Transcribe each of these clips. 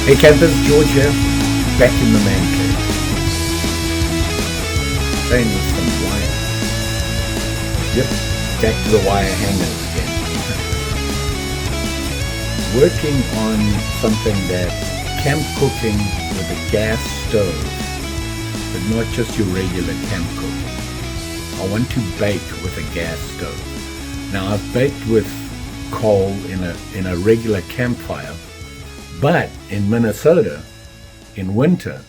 Hey campers, George here, back in the man cave. Playing with some wire. Yep, back to the wire hangers again. Working on something that camp cooking with a gas stove, but not just your regular camp cooking. I want to bake with a gas stove. Now I've baked with coal in a regular campfire, but in Minnesota, in winter,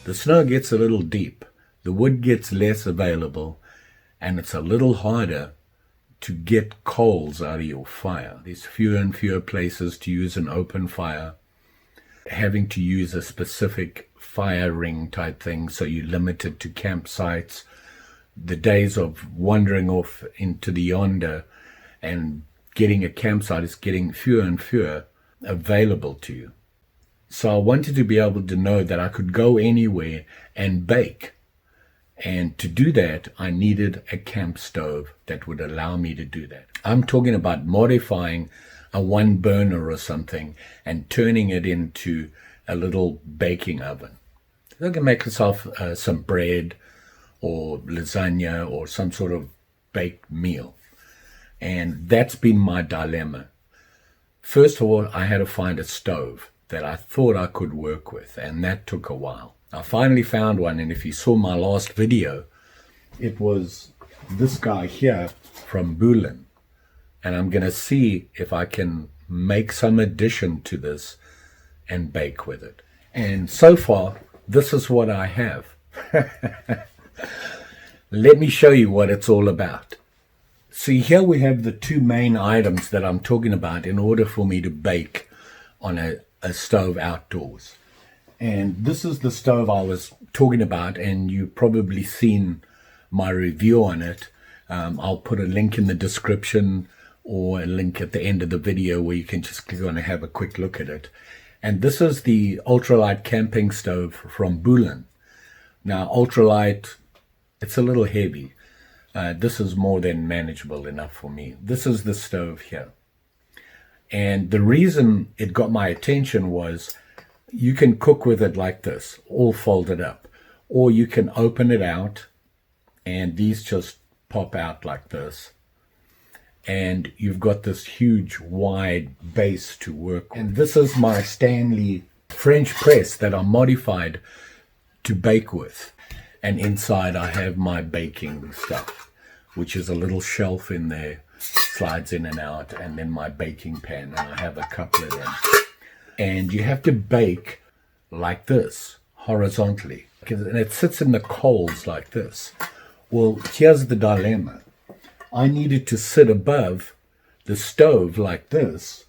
the snow gets a little deep, the wood gets less available, and it's a little harder to get coals out of your fire. There's fewer and fewer places to use an open fire, having to use a specific fire ring type thing, so you're limited to campsites. The days of wandering off into the yonder and getting a campsite is getting fewer and fewer available to you. So I wanted to be able to know that I could go anywhere and bake. And to do that, I needed a camp stove that would allow me to do that. I'm talking about modifying a one burner or something and turning it into a little baking oven. I can make myself some bread or lasagna or some sort of baked meal. And that's been my dilemma. First of all, I had to find a stove that I thought I could work with, and that took a while. I finally found one, and if you saw my last video, it was this guy here from BUlin. And I'm going to see if I can make some addition to this and bake with it. And so far, this is what I have. Let me show you what it's all about. See, here we have the two main items that I'm talking about in order for me to bake on a stove outdoors. And this is the stove I was talking about, and you've probably seen my review on it. I'll put a link in the description or a link at the end of the video where you can just click on and have a quick look at it. And this is the Ultralight camping stove from BUlin. Now, Ultralight, it's a little heavy. This is more than manageable enough for me. This is the stove here. And the reason it got my attention was you can cook with it like this, all folded up. Or you can open it out, and these just pop out like this. And you've got this huge, wide base to work with. And this is my Stanley French press that I modified to bake with. And inside I have my baking stuff, which is a little shelf in there, slides in and out, and then my baking pan, and I have a couple of them. And you have to bake like this, horizontally. And it sits in the coals like this. Well, here's the dilemma. I needed to sit above the stove like this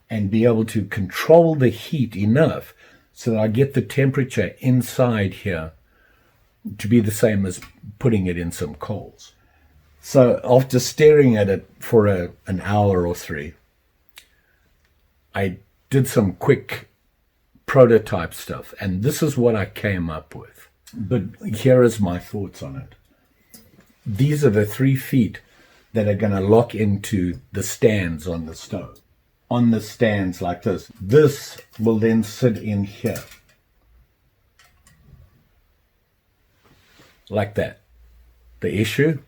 and be able to control the heat enough so that I get the temperature inside here to be the same as putting it in some coals. So after staring at it for an hour or three, I did some quick prototype stuff, and this is what I came up with. But here is my thoughts on it. These are the 3 feet that are going to lock into the stands on the stove. On the stands like this. This will then sit in here. Like that. The issue?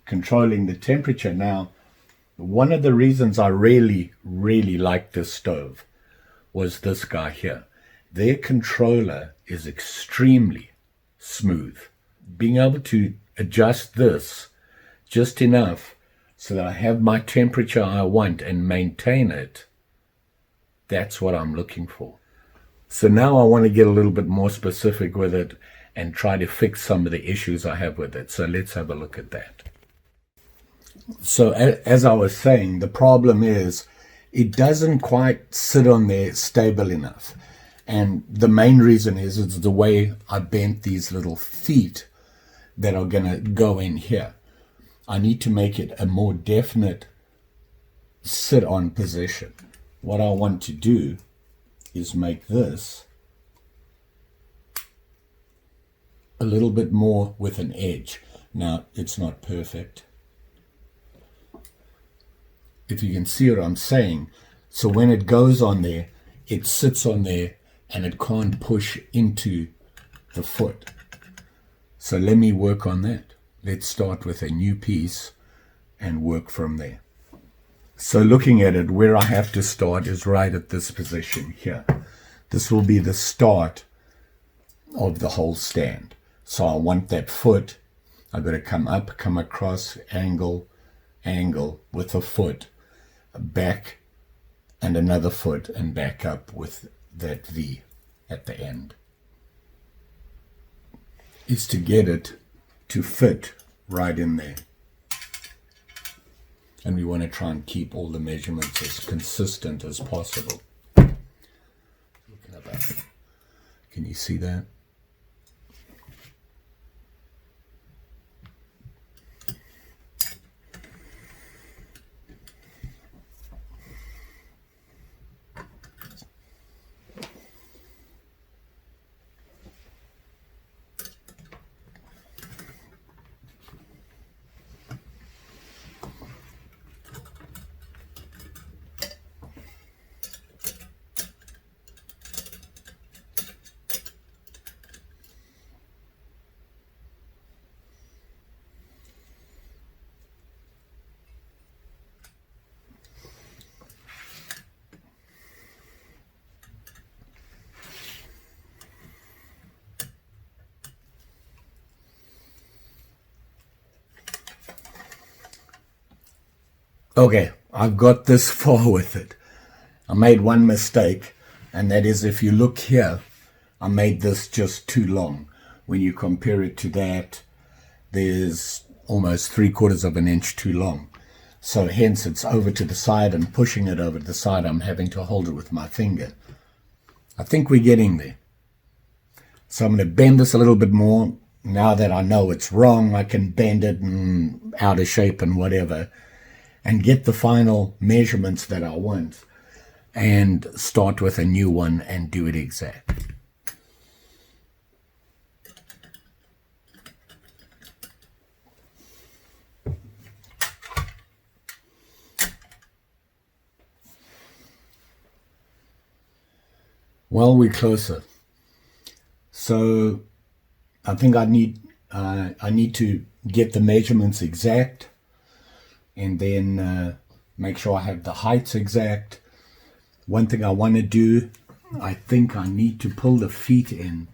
Controlling the temperature. Now, one of the reasons I really like this stove was this guy here. Their controller is extremely smooth. Being able to adjust this just enough so that I have my temperature I want and maintain it, that's what I'm looking for. So now I want to get a little bit more specific with it and try to fix some of the issues I have with it. So let's have a look at that. So as I was saying, the problem is it doesn't quite sit on there stable enough. And the main reason is it's the way I bent these little feet that are going to go in here. I need to make it a more definite sit-on position. What I want to do is make this a little bit more with an edge. Now, it's not perfect. If you can see what I'm saying. So when it goes on there, it sits on there and it can't push into the foot. So let me work on that. Let's start with a new piece and work from there. So looking at it, where I have to start is right at this position here. This will be the start of the whole stand. So I want that foot. I've got to come up, come across, angle, angle with a foot, back and another foot, and back up with that V at the end. Is to get it to fit right in there. And we want to try and keep all the measurements as consistent as possible. Can you see that? Okay, I've got this far with it. I made one mistake, and that is, if you look here, I made this just too long. When you compare it to that, there's almost 3/4 of an inch too long. So hence it's over to the side, and pushing it over to the side, I'm having to hold it with my finger. I think we're getting there. So I'm going to bend this a little bit more. Now that I know it's wrong, I can bend it and out of shape and whatever, and get the final measurements that I want, and start with a new one and do it exact. Well, we're closer. So I think I need to get the measurements exact, and then make sure I have the heights exact. One thing I want to do, I think I need to pull the feet in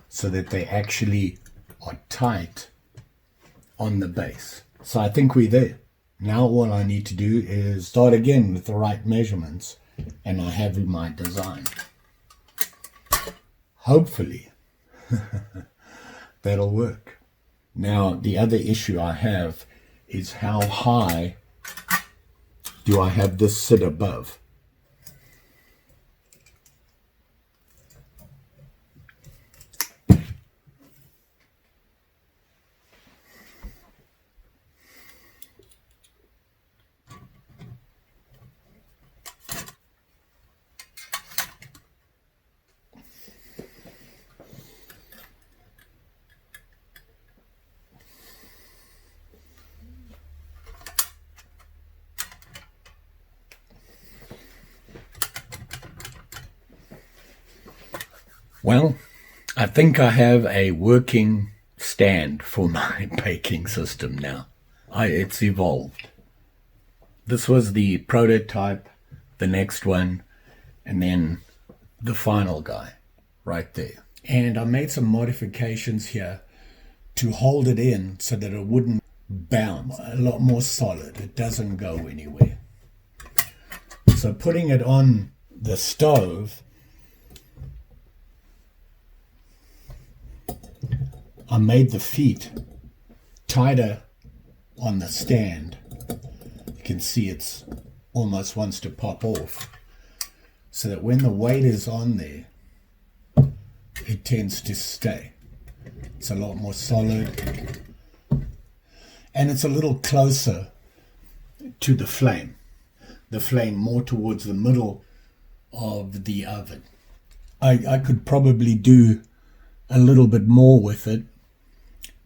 so that they actually are tight on the base. So I think we're there. Now all I need to do is start again with the right measurements, and I have my design. Hopefully that'll work. Now the other issue I have is, how high do I have this sit above? Well, I think I have a working stand for my baking system now. It's evolved. This was the prototype, the next one, and then the final guy right there. And I made some modifications here to hold it in so that it wouldn't bounce. A lot more solid. It doesn't go anywhere. So putting it on the stove, I made the feet tighter on the stand. You can see it's almost wants to pop off, so that when the weight is on there, it tends to stay. It's a lot more solid, and it's a little closer to the flame more towards the middle of the oven. I could probably do a little bit more with it,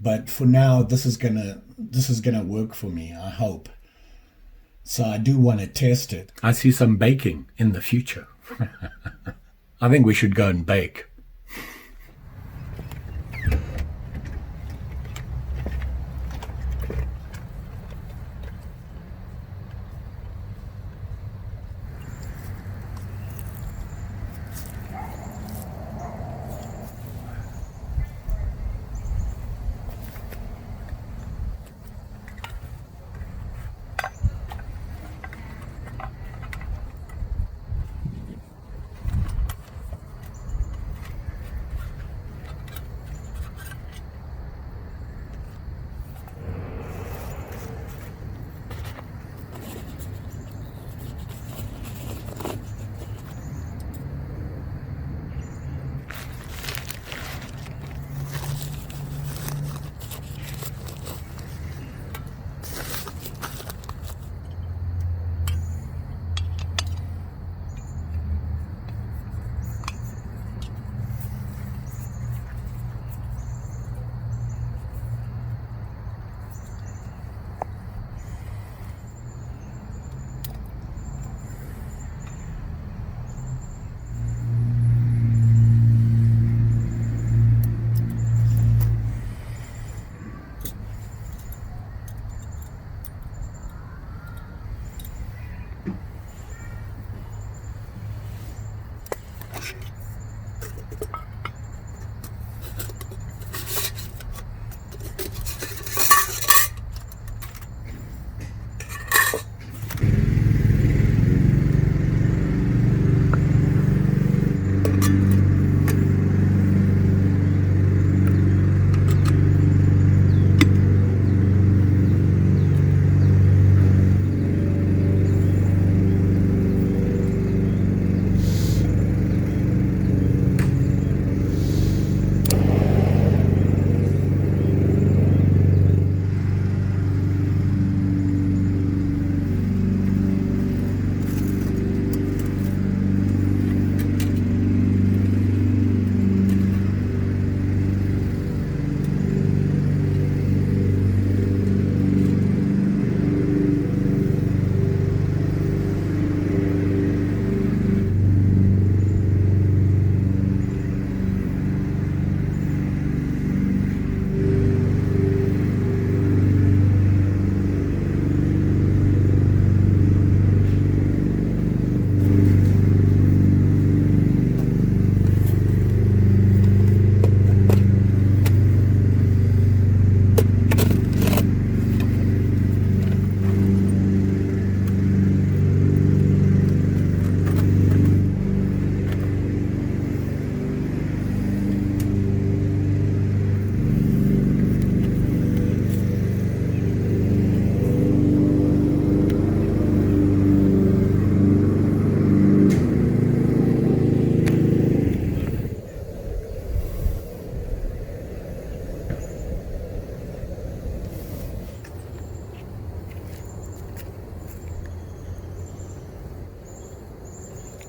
but for now this is gonna work for me, I hope. So I do want to test it. I see some baking in the future I think we should go and bake.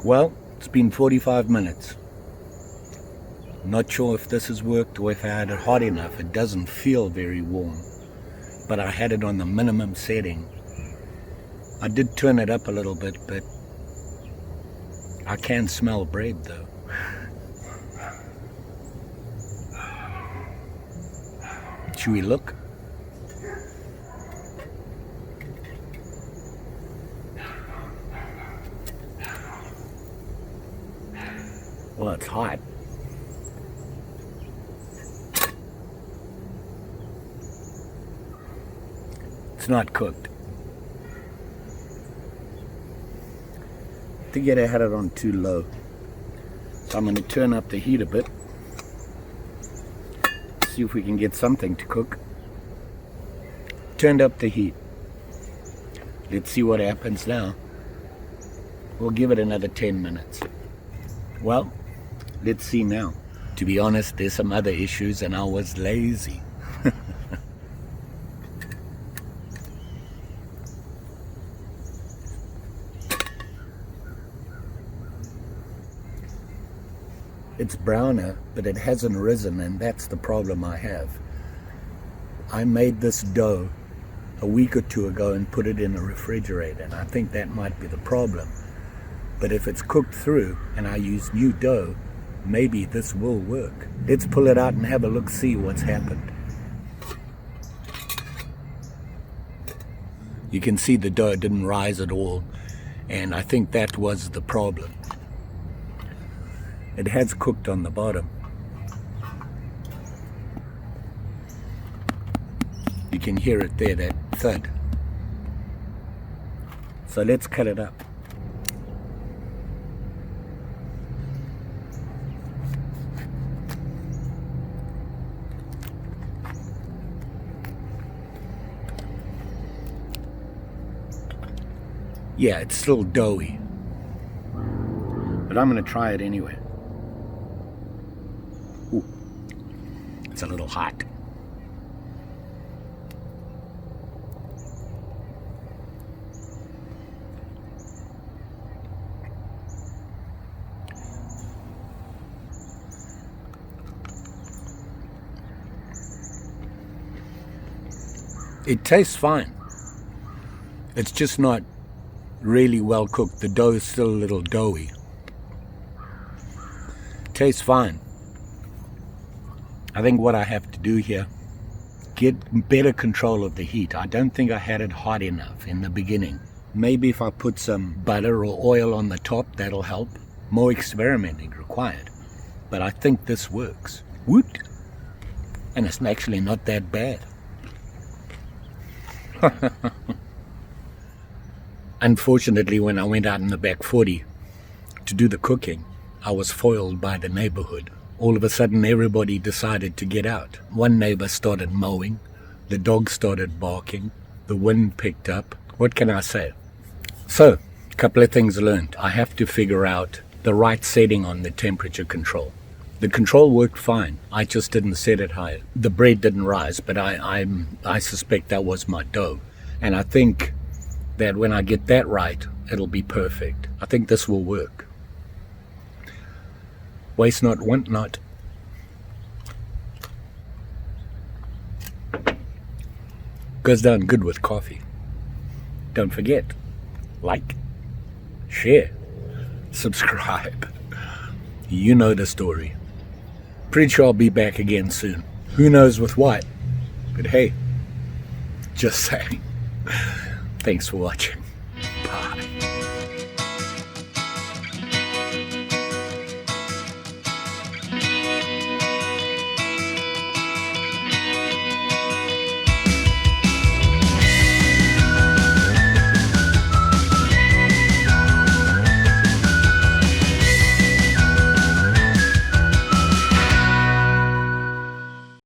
Well, it's been 45 minutes. Not sure if this has worked or if I had it hot enough. It doesn't feel very warm, but I had it on the minimum setting. I did turn it up a little bit, but I can smell bread though. Should we look? Well, it's hot. It's not cooked. I think I had it on too low. So I'm going to turn up the heat a bit. See if we can get something to cook. Turned up the heat. Let's see what happens now. We'll give it another 10 minutes. Well, let's see now. To be honest, there's some other issues and I was lazy. It's browner, but it hasn't risen, and that's the problem I have. I made this dough a week or two ago and put it in a refrigerator, and I think that might be the problem. But if it's cooked through and I use new dough, maybe this will work. Let's pull it out and have a look, see what's happened. You can see the dough didn't rise at all, and I think that was the problem. It has cooked on the bottom. You can hear it there, that thud. So let's cut it up. Yeah, it's still doughy, but I'm going to try it anyway. Ooh, it's a little hot. It tastes fine. It's just not really well cooked. The dough is still a little doughy. Tastes fine. I think what I have to do here, get better control of the heat. I don't think I had it hot enough in the beginning. Maybe if I put some butter or oil on the top, that'll help. More experimenting required. But I think this works. Woot! And it's actually not that bad. Unfortunately, when I went out in the back 40 to do the cooking, I was foiled by the neighborhood. All of a sudden, everybody decided to get out. One neighbor started mowing. The dog started barking. The wind picked up. What can I say? So, a couple of things learned. I have to figure out the right setting on the temperature control. The control worked fine. I just didn't set it higher. The bread didn't rise, but I suspect that was my dough. And I think that when I get that right, it'll be perfect. I think this will work. Waste not, want not. Goes down good with coffee. Don't forget, like, share, subscribe. You know the story. Pretty sure I'll be back again soon. Who knows with what? But hey, just saying. Thanks for watching.